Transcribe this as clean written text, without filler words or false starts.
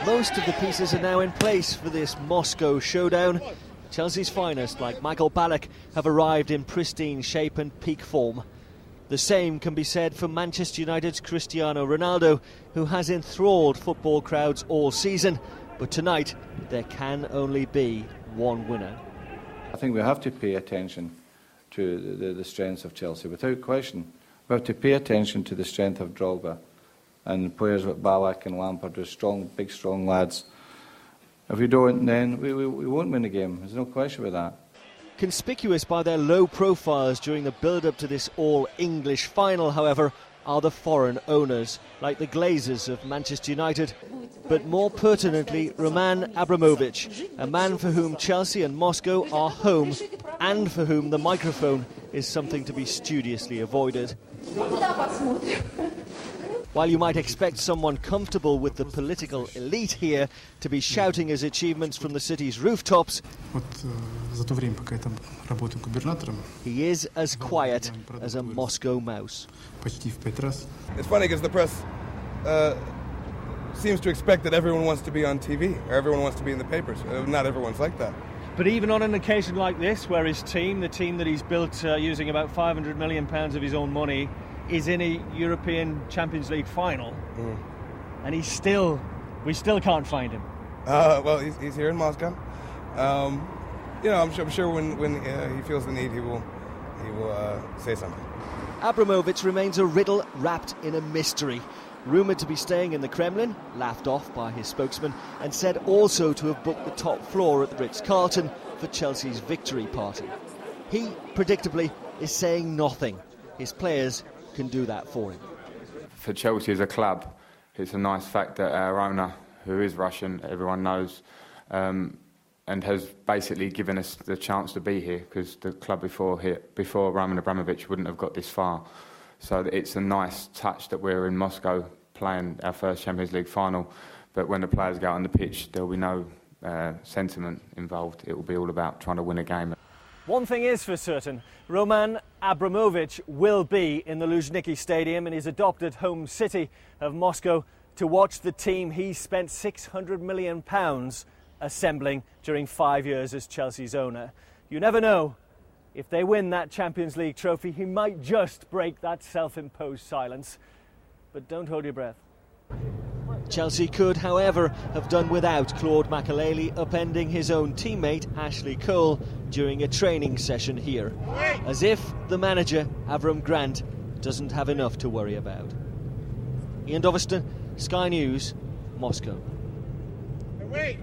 Most of the pieces are now in place for this Moscow showdown. Chelsea's finest, like Michael Ballack, have arrived in pristine shape and peak form. The same can be said for Manchester United's Cristiano Ronaldo, who has enthralled football crowds all season. But tonight, there can only be one winner. I think we have to pay attention to the strengths of Chelsea, without question. We have to pay attention to the strength of Drogba and players like Ballack and Lampard are strong, big, strong lads. If we don't, then we won't win the game. There's no question about that. Conspicuous by their low profiles during the build-up to this all-English final, however, are the foreign owners, like the Glazers of Manchester United. But more pertinently, Roman Abramovich, a man for whom Chelsea and Moscow are home, and for whom the microphone is something to be studiously avoided. While you might expect someone comfortable with the political elite here to be shouting his achievements from the city's rooftops, he is as quiet as a Moscow mouse. It's funny because the press seems to expect that everyone wants to be on TV, or everyone wants to be in the papers. Not everyone's like that. But even on an occasion like this, where his team, the team that he's built using about £500 million of his own money, is in a European Champions League final, and we still can't find him. Well, he's here in Moscow. You know, I'm sure when he feels the need, he will say something. Abramovich remains a riddle wrapped in a mystery. Rumoured to be staying in the Kremlin, laughed off by his spokesman, and said also to have booked the top floor at the Ritz-Carlton for Chelsea's victory party. He, predictably, is saying nothing. His players can do that for him. For Chelsea as a club, it's a nice fact that our owner, who is Russian, everyone knows, and has basically given us the chance to be here, because the club before Roman Abramovich wouldn't have got this far. So it's a nice touch that we're in Moscow playing our first Champions League final, but when the players go out on the pitch, there will be no sentiment involved. It will be all about trying to win a game. One thing is for certain, Roman Abramovich will be in the Luzhniki Stadium in his adopted home city of Moscow to watch the team he spent £600 million assembling during 5 years as Chelsea's owner. You never know. If they win that Champions League trophy, he might just break that self-imposed silence. But don't hold your breath. Chelsea could, however, have done without Claude Makelele upending his own teammate Ashley Cole during a training session here. As if the manager, Avram Grant, doesn't have enough to worry about. Ian Doveston, Sky News, Moscow. Wait!